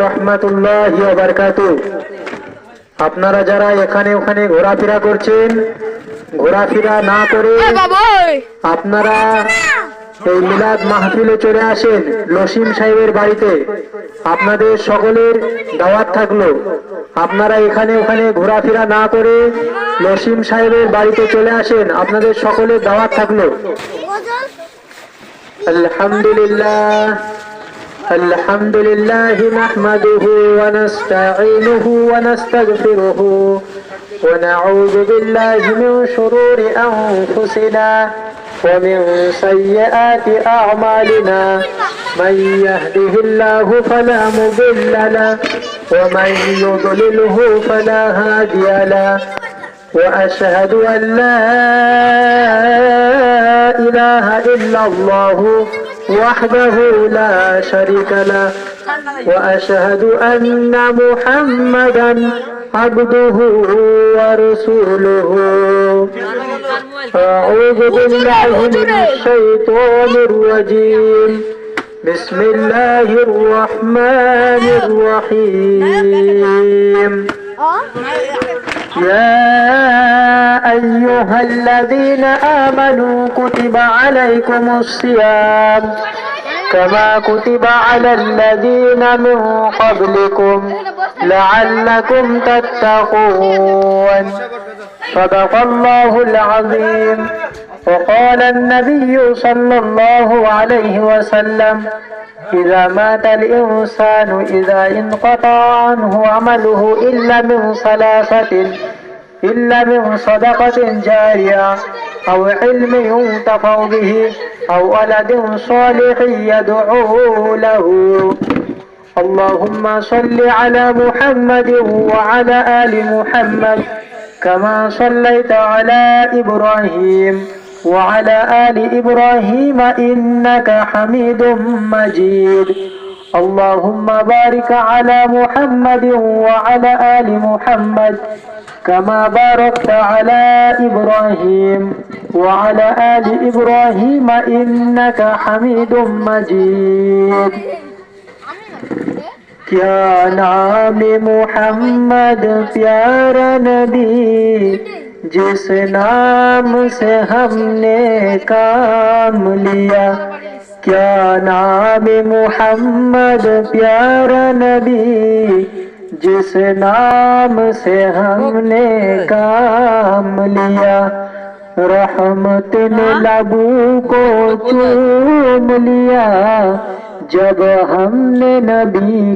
রাহমাতুল্লাহি ওয়া বারাকাতুহু। আপনারা যারা এখানে ওখানে ঘোরাফেরা করছেন, ঘোরাফেরা না করে আপনারা এই মিলাদ মাহফিলে চলে আসেন লসিম সাহেবের বাড়িতে। আপনাদের সকলের দাওয়াত থাকলো। আপনারা এখানে ওখানে ঘোরাফেরা না করে লসিম সাহেবের বাড়িতে চলে আসেন, আপনাদের সকলের দাওয়াত থাকলো। আলহামদুলিল্লাহ আলহামদুলিল্লাহ নাহমাদুহু ওয়া নাস্তাঈনুহু ওয়া নাস্তাগফিরুহু ওয়া নাউযু বিল্লাহি মিন শুরুরি আনফুসিনা ওয়া মিন সাইয়্যাতি আ'মালিনা মান ইয়াহদিহিল্লাহু ফালা মুদিল্লা লাহু ওয়া মান ইউদ্লিলহু ফালা হাদিয়া লাহু ওয়া আশহাদু আন লা ইলাহা ইল্লাল্লাহু وحده لا شريك له وأشهد أن محمدا عبده ورسوله أعوذ بالله من الشيطان الرجيم بسم الله الرحمن الرحيم يا أيها الذين آمنوا كتب عليكم الصيام كما كتب على الذين من قبلكم لعلكم تتقون صدق الله العظيم وقال النبي صلى الله عليه وسلم إذا مات الإنسان إذا انقطع عنه عمله إلا من صدقة جارية أو علم ينتفع به أو ولد صالح يدعو له اللهم صل على محمد وعلى آل محمد كما صليت على إبراهيم وعلى آل إبراهيم إنك حميد مجيد اللهم بارك على محمد وعلى آل محمد كما باركت على إبراهيم وعلى آل إبراهيم إنك حميد مجيد क्या नाम मोहम्मद प्यारा नबी जिस नाम से हमने काम लिया क्या नाम मोहम्मद प्यारा नबी जिस नाम से हमने काम लिया रहमत ने लबू को चूम लिया जब हमने नबी